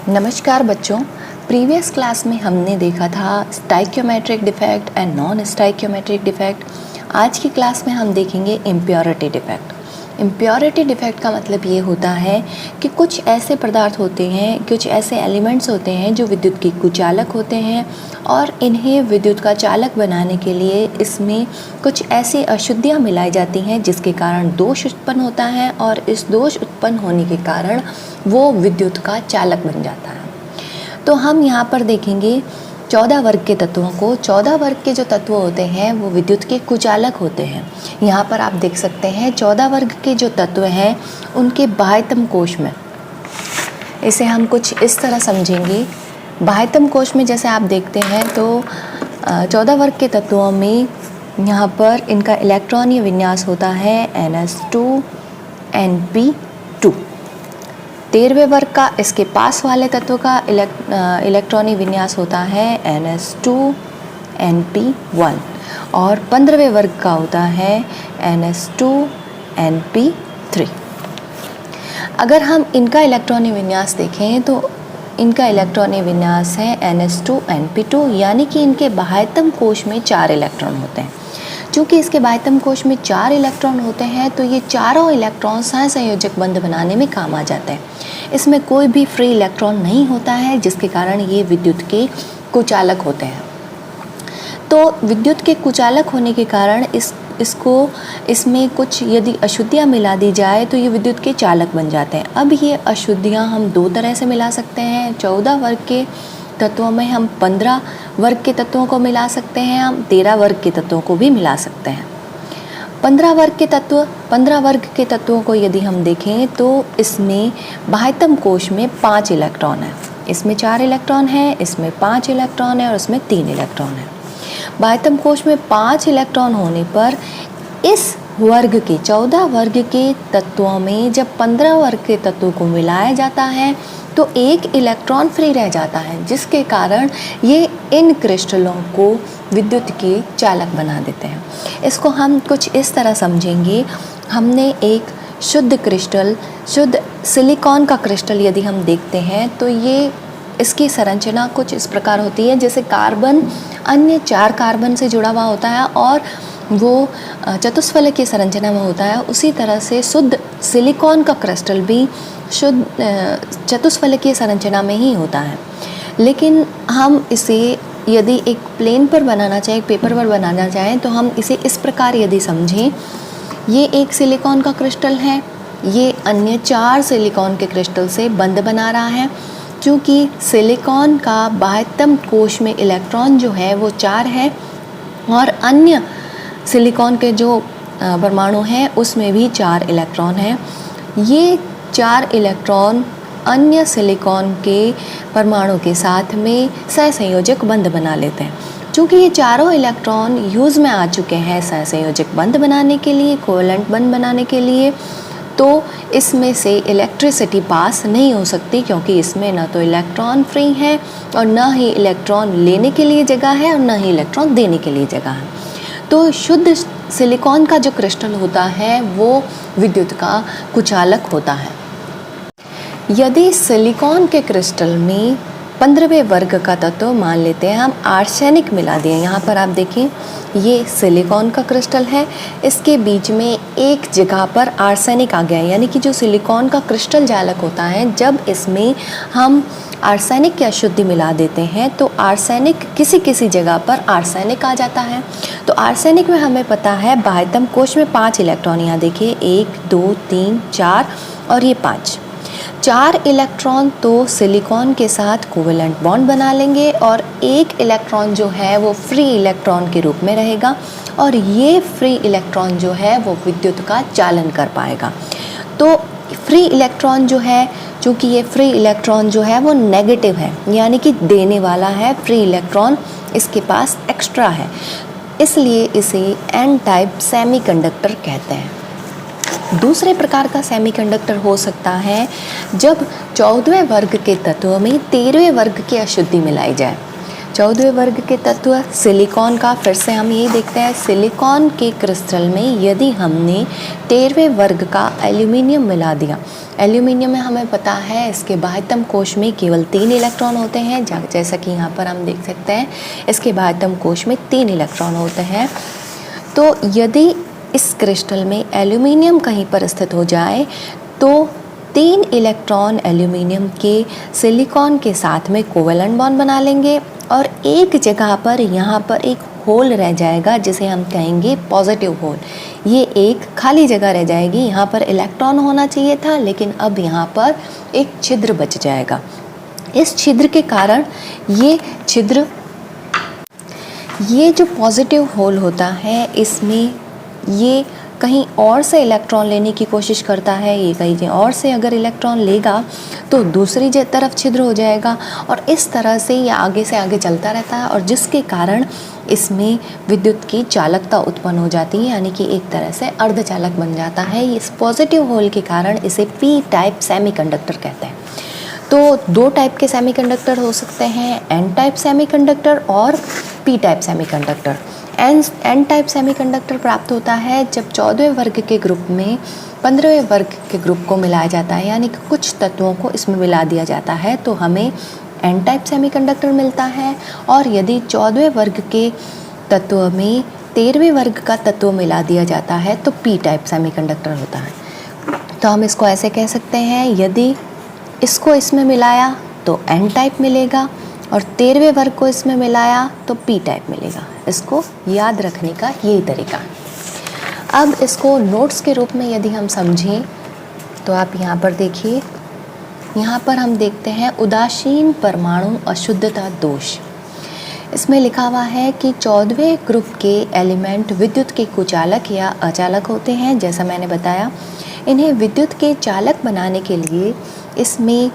नमस्कार बच्चों। Previous class में हमने देखा था stoichiometric defect and non stoichiometric defect. आज की क्लास में हम देखेंगे इम्प्योरिटी डिफेक्ट। इम्प्योरिटी डिफेक्ट का मतलब ये होता है कि कुछ ऐसे पदार्थ होते हैं, कुछ ऐसे एलिमेंट्स होते हैं जो विद्युत के कुचालक होते हैं और इन्हें विद्युत का चालक बनाने के लिए इसमें कुछ ऐसी अशुद्धियाँ मिलाई जाती हैं जिसके कारण दोष उत्पन्न होता है और इस दोष उत्पन्न होने के कारण वो विद्युत का चालक बन जाता है। तो हम यहाँ पर देखेंगे 14 वर्ग के तत्वों को। 14 वर्ग के जो तत्व होते हैं वो विद्युत के कुचालक होते हैं। यहाँ पर आप देख सकते हैं 14 वर्ग के जो तत्व हैं उनके बाह्यतम कोश में, इसे हम कुछ इस तरह समझेंगे। बाह्यतम कोश में जैसे आप देखते हैं तो 14 वर्ग के तत्वों में यहाँ पर इनका इलेक्ट्रॉनीय विन्यास होता है NS2 Np2। 13वें वर्ग का इसके पास वाले तत्व का इलेक्ट्रॉनिक विन्यास होता है NS2 Np1 और 15वें वर्ग का होता है NS2 Np3। अगर हम इनका इलेक्ट्रॉनिक विन्यास देखें तो इनका इलेक्ट्रॉनिक विन्यास है NS2 Np2, यानी कि इनके बाह्यतम कोश में 4 इलेक्ट्रॉन होते हैं। चूँकि इसके बाह्यतम कोश में 4 इलेक्ट्रॉन होते हैं तो ये चारों इलेक्ट्रॉन सहसंयोजक बंध बनाने में काम आ जाते हैं। इसमें कोई भी फ्री इलेक्ट्रॉन नहीं होता है जिसके कारण ये विद्युत के कुचालक होते हैं। तो विद्युत के कुचालक होने के कारण इसमें कुछ यदि अशुद्धियाँ मिला दी जाए तो ये विद्युत के चालक बन जाते हैं। अब ये अशुद्धियाँ हम 2 तरह से मिला सकते हैं। 14 वर्ग के तत्वों में हम 15 वर्ग के तत्वों को मिला सकते हैं, हम 13 वर्ग के तत्वों को भी मिला सकते हैं। 15 वर्ग के तत्वों को यदि हम देखें तो इसमें बाह्यतम कोश में 5 इलेक्ट्रॉन है। इसमें 4 इलेक्ट्रॉन है, इसमें 5 इलेक्ट्रॉन है और इसमें 3 इलेक्ट्रॉन है। बाह्यतम कोश में 5 इलेक्ट्रॉन होने पर इस वर्ग के 14 वर्ग के तत्वों में जब 15 वर्ग के तत्वों को मिलाया जाता है तो 1 इलेक्ट्रॉन फ्री रह जाता है, जिसके कारण ये इन क्रिस्टलों को विद्युत के चालक बना देते हैं। इसको हम कुछ इस तरह समझेंगे। हमने एक शुद्ध सिलिकॉन का क्रिस्टल यदि हम देखते हैं तो ये इसकी संरचना कुछ इस प्रकार होती है, जैसे कार्बन अन्य 4 कार्बन से जुड़ा हुआ होता है और वो चतुष्फलकीय संरचना में होता है। उसी तरह से शुद्ध सिलिकॉन का क्रिस्टल भी शुद्ध चतुष्फलकीय संरचना में ही होता है। लेकिन हम इसे यदि एक प्लेन पर बनाना चाहें, एक पेपर पर बनाना चाहें तो हम इसे इस प्रकार यदि समझें, ये एक सिलिकॉन का क्रिस्टल है, ये अन्य 4 सिलिकॉन के क्रिस्टल से बंध बना रहा है। क्योंकि सिलिकॉन का बाह्यतम कोश में इलेक्ट्रॉन जो है वो 4 है और अन्य सिलिकॉन के जो परमाणु हैं उसमें भी 4 इलेक्ट्रॉन हैं। ये 4 इलेक्ट्रॉन अन्य सिलिकॉन के परमाणु के साथ में सहसंयोजक बंध बना लेते हैं। चूँकि ये चारों इलेक्ट्रॉन यूज़ में आ चुके हैं सहसंयोजक बंध बनाने के लिए, कोवेलेंट बंध बनाने के लिए, तो इसमें से इलेक्ट्रिसिटी पास नहीं हो सकती, क्योंकि इसमें ना तो इलेक्ट्रॉन फ्री है और ना ही इलेक्ट्रॉन लेने के लिए जगह है और ना ही इलेक्ट्रॉन देने के लिए जगह है। तो शुद्ध सिलिकॉन का जो क्रिस्टल होता है वो विद्युत का कुचालक होता है। यदि सिलिकॉन के क्रिस्टल में 15वें वर्ग का तत्व मान लेते हैं हम आर्सेनिक मिला दिए, यहाँ पर आप देखें ये सिलिकॉन का क्रिस्टल है, इसके बीच में एक जगह पर आर्सेनिक आ गया है, यानी कि जो सिलिकॉन का क्रिस्टल चालक होता है जब इसमें हम आर्सेनिक की अशुद्धि मिला देते हैं तो आर्सेनिक किसी जगह पर आर्सेनिक आ जाता है। तो आर्सेनिक में हमें पता है बाह्यतम कोश में 5 इलेक्ट्रॉन, यहाँ देखिए 1 2 3 4 और ये 5 इलेक्ट्रॉन तो सिलिकॉन के साथ कोवेलेंट बॉन्ड बना लेंगे और 1 इलेक्ट्रॉन जो है वो फ्री इलेक्ट्रॉन के रूप में रहेगा और ये फ्री इलेक्ट्रॉन जो है वो विद्युत का चालन कर पाएगा। तो फ्री इलेक्ट्रॉन जो है, चूँकि ये फ्री इलेक्ट्रॉन जो है वो नेगेटिव है, यानी कि देने वाला है, फ्री इलेक्ट्रॉन इसके पास एक्स्ट्रा है, इसलिए इसे एन टाइप सेमीकंडक्टर कहते हैं। दूसरे प्रकार का सेमीकंडक्टर हो सकता है जब 14वें वर्ग के तत्व में 13वें वर्ग की अशुद्धि मिलाई जाए। 14वें वर्ग के तत्व सिलिकॉन का फिर से हम ये देखते हैं, सिलिकॉन के क्रिस्टल में यदि हमने 13वें वर्ग का एल्यूमिनियम मिला दिया, एल्यूमिनियम में हमें पता है इसके बाह्यतम कोश में केवल 3 इलेक्ट्रॉन होते हैं, जैसा कि यहाँ पर हम देख सकते हैं इसके बाह्यतम कोश में 3 इलेक्ट्रॉन होते हैं। तो यदि इस क्रिस्टल में एल्यूमिनियम कहीं पर स्थित हो जाए तो 3 इलेक्ट्रॉन एल्यूमिनियम के सिलिकॉन के साथ में कोवेलेंट बॉन्ड बना लेंगे और एक जगह पर यहाँ पर एक होल रह जाएगा जिसे हम कहेंगे पॉजिटिव होल। ये एक खाली जगह रह जाएगी, यहाँ पर इलेक्ट्रॉन होना चाहिए था लेकिन अब यहाँ पर एक छिद्र बच जाएगा। इस छिद्र के कारण ये जो पॉजिटिव होल होता है इसमें ये कहीं और से इलेक्ट्रॉन लेने की कोशिश करता है, ये कहीं और से अगर इलेक्ट्रॉन लेगा तो दूसरी तरफ छिद्र हो जाएगा और इस तरह से ये आगे से आगे चलता रहता है और जिसके कारण इसमें विद्युत की चालकता उत्पन्न हो जाती है, यानी कि एक तरह से अर्धचालक बन जाता है। इस पॉजिटिव होल के कारण इसे पी टाइप सेमीकंडक्टर कहते हैं। तो 2 टाइप के सेमीकंडक्टर हो सकते हैं, एन टाइप सेमीकंडक्टर और P type semiconductor. N type semiconductor प्राप्त होता है जब 14वें वर्ग के ग्रुप में 15वें वर्ग के ग्रुप को मिलाया जाता है, यानी कि कुछ तत्वों को इसमें मिला दिया जाता है तो हमें एन टाइप सेमीकंडक्टर मिलता है। और यदि 14वें वर्ग के तत्व में 13वें वर्ग का तत्व मिला दिया जाता है तो पी टाइप सेमीकंडक्टर होता है। तो हम इसको ऐसे कह सकते हैं, यदि इसको इसमें मिलाया तो एन टाइप मिलेगा और 13वें वर्ग को इसमें मिलाया तो पी टाइप मिलेगा। इसको याद रखने का यही तरीका है। अब इसको नोट्स के रूप में यदि हम समझें तो आप यहाँ पर देखिए, यहाँ पर हम देखते हैं उदासीन परमाणु अशुद्धता दोष। इसमें लिखा हुआ है कि 14वें ग्रुप के एलिमेंट विद्युत के कुचालक या अचालक होते हैं। जैसा मैंने बताया, इन्हें विद्युत के चालक बनाने के लिए इसमें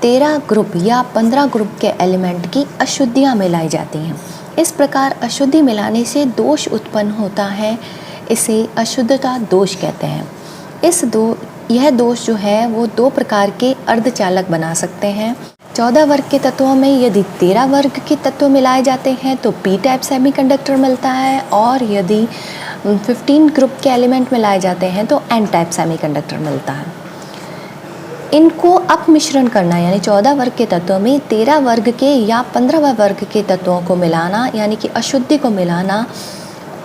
13 ग्रुप या 15 ग्रुप के एलिमेंट की अशुद्धियाँ मिलाई जाती हैं। इस प्रकार अशुद्धि मिलाने से दोष उत्पन्न होता है, इसे अशुद्धता दोष कहते हैं। यह दोष जो है वो 2 प्रकार के अर्धचालक बना सकते हैं। 14 वर्ग के तत्वों में यदि 13 वर्ग के तत्व मिलाए जाते हैं तो पी टाइप सेमीकंडक्टर मिलता है और यदि 15 ग्रुप के एलिमेंट मिलाए जाते हैं तो एन टाइप सेमीकंडक्टर मिलता है। इनको अपमिश्रण करना, यानी 14 वर्ग के तत्वों में 13 वर्ग के या 15 वर्ग के तत्वों को मिलाना, यानी कि अशुद्धि को मिलाना,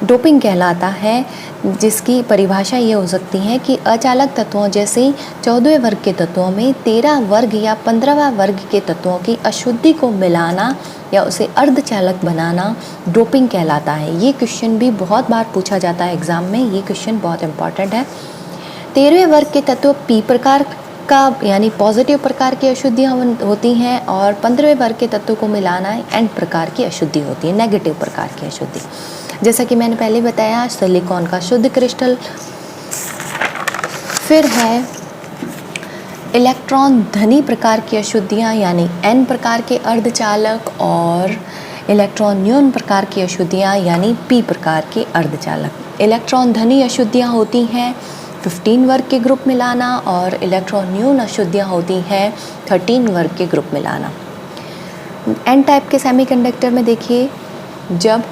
डोपिंग कहलाता है, जिसकी परिभाषा ये हो सकती है कि अचालक तत्वों जैसे 14वें वर्ग के तत्वों में 13 वर्ग या 15वां वर्ग के तत्वों की अशुद्धि को मिलाना या उसे अर्धचालक बनाना डोपिंग कहलाता है। ये क्वेश्चन भी बहुत बार पूछा जाता है एग्ज़ाम में, ये क्वेश्चन बहुत इंपॉर्टेंट है। 13वें वर्ग के तत्व पी प्रकार का यानी पॉजिटिव प्रकार की अशुद्धियाँ होती हैं और 15वें वर्ग के तत्व को मिलाना एन प्रकार की अशुद्धि होती है, नेगेटिव प्रकार की अशुद्धि। जैसा कि मैंने पहले बताया, सिलिकॉन का शुद्ध क्रिस्टल। फिर है इलेक्ट्रॉन धनी प्रकार की अशुद्धियाँ यानी एन प्रकार के अर्धचालक और इलेक्ट्रॉन न्यून प्रकार की अशुद्धियाँ यानी पी प्रकार के अर्धचालक। इलेक्ट्रॉन धनी अशुद्धियाँ होती हैं 15 वर्ग के ग्रुप मिलाना और इलेक्ट्रॉन न्यून अशुद्धियाँ होती हैं 13 वर्ग के ग्रुप मिलाना। एन टाइप के सेमीकंडक्टर में देखिए, जब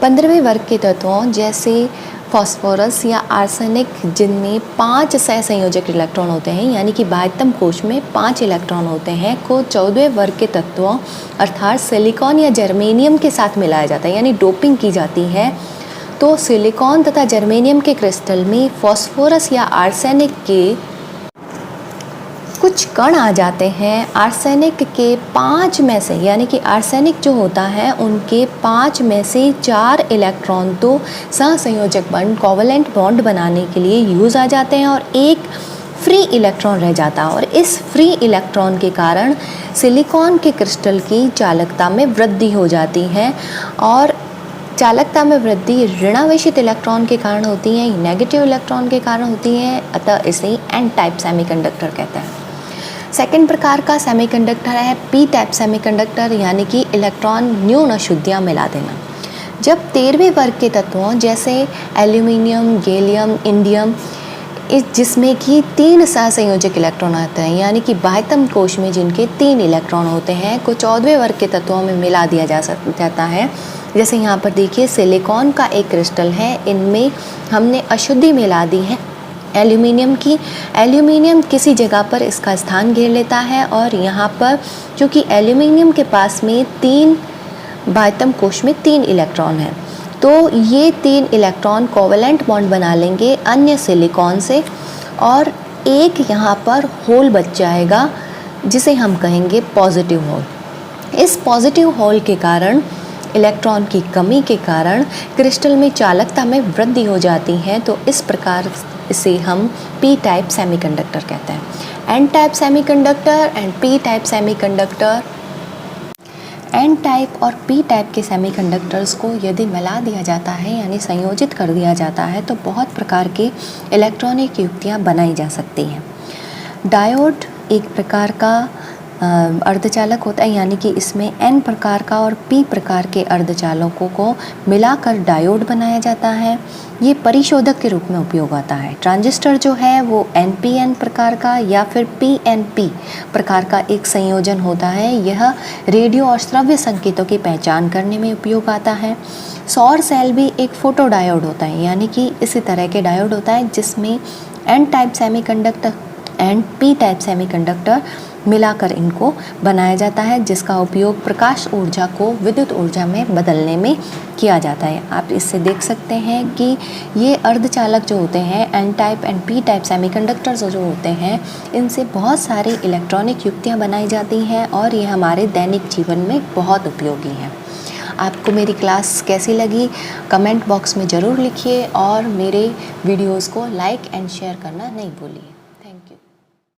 15वें वर्ग के तत्वों जैसे फास्फोरस या आर्सेनिक जिनमें 5 सहसंयोजक इलेक्ट्रॉन होते हैं, यानी कि बाह्यतम कोश में 5 इलेक्ट्रॉन होते हैं, को 14वें वर्ग के तत्वों अर्थात सिलिकॉन या जर्मेनियम के साथ मिलाया जाता है, यानी डोपिंग की जाती है। तो सिलिकॉन तथा जर्मेनियम के क्रिस्टल में फास्फोरस या आर्सेनिक के कुछ कण आ जाते हैं। आर्सेनिक के 5 में से, यानी कि आर्सेनिक जो होता है उनके 5 में से 4 इलेक्ट्रॉन तो सहसंयोजक बॉन्ड कोवेलेंट बॉन्ड बनाने के लिए यूज़ आ जाते हैं और एक फ्री इलेक्ट्रॉन रह जाता है और इस फ्री इलेक्ट्रॉन के कारण सिलिकॉन के क्रिस्टल की चालकता में वृद्धि हो जाती है और चालकता में वृद्धि ऋणावेशित इलेक्ट्रॉन के कारण होती है, नेगेटिव इलेक्ट्रॉन के कारण होती है, अतः इसे एन टाइप सेमीकंडक्टर कहते हैं। सेकेंड प्रकार का सेमीकंडक्टर है पी टाइप सेमीकंडक्टर, यानी कि इलेक्ट्रॉन न्यून अशुद्धियाँ मिला देना। जब 13वें वर्ग के तत्वों जैसे एल्यूमिनियम, गैलियम, इंडियम जिसमें कि 3 सहसंयोजक इलेक्ट्रॉन आते हैं, यानी कि बाह्यतम कोश में जिनके 3 इलेक्ट्रॉन होते हैं को 14वें वर्ग के तत्वों में मिला दिया जाता है। जैसे यहाँ पर देखिए सिलिकॉन का एक क्रिस्टल है, इनमें हमने अशुद्धि मिला दी है एल्यूमिनियम की। एल्यूमिनियम किसी जगह पर इसका स्थान घेर लेता है और यहाँ पर क्योंकि एल्यूमिनियम के पास में 3 बाह्यतम कोश में 3 इलेक्ट्रॉन हैं, तो ये 3 इलेक्ट्रॉन कोवेलेंट बॉन्ड बना लेंगे अन्य सिलिकॉन से और एक यहाँ पर होल बच जाएगा जिसे हम कहेंगे पॉजिटिव होल। इस पॉजिटिव होल के कारण इलेक्ट्रॉन की कमी के कारण क्रिस्टल में चालकता में वृद्धि हो जाती है, तो इस प्रकार इसे हम पी टाइप सेमीकंडक्टर कहते हैं। N type semiconductor and P type semiconductor. N type और पी टाइप के सेमीकंडक्टर्स को यदि मिला दिया जाता है यानी संयोजित कर दिया जाता है तो बहुत प्रकार के इलेक्ट्रॉनिक युक्तियाँ बनाई जा सकती हैं। डायोड एक प्रकार का अर्धचालक होता है, यानी कि इसमें एन प्रकार का और पी प्रकार के अर्धचालकों को मिलाकर डायोड बनाया जाता है। ये परिशोधक के रूप में उपयोग आता है। ट्रांजिस्टर जो है वो एनपीएन प्रकार का या फिर पीएनपी प्रकार का एक संयोजन होता है। यह रेडियो और श्रव्य संकेतों की पहचान करने में उपयोग आता है। सौर सेल भी एक फोटो डायोड होता है, यानी कि इसी तरह के डायोड होता है जिसमें N type semiconductor and P type semiconductor मिलाकर इनको बनाया जाता है, जिसका उपयोग प्रकाश ऊर्जा को विद्युत ऊर्जा में बदलने में किया जाता है। आप इससे देख सकते हैं कि ये अर्धचालक जो होते हैं N type and P type semiconductors जो होते हैं, इनसे बहुत सारी इलेक्ट्रॉनिक युक्तियाँ बनाई जाती हैं और ये हमारे दैनिक जीवन में बहुत उपयोगी हैं। आपको मेरी क्लास कैसी लगी कमेंट बॉक्स में ज़रूर लिखिए और मेरे वीडियोज़ को लाइक एंड शेयर करना नहीं भूलिए।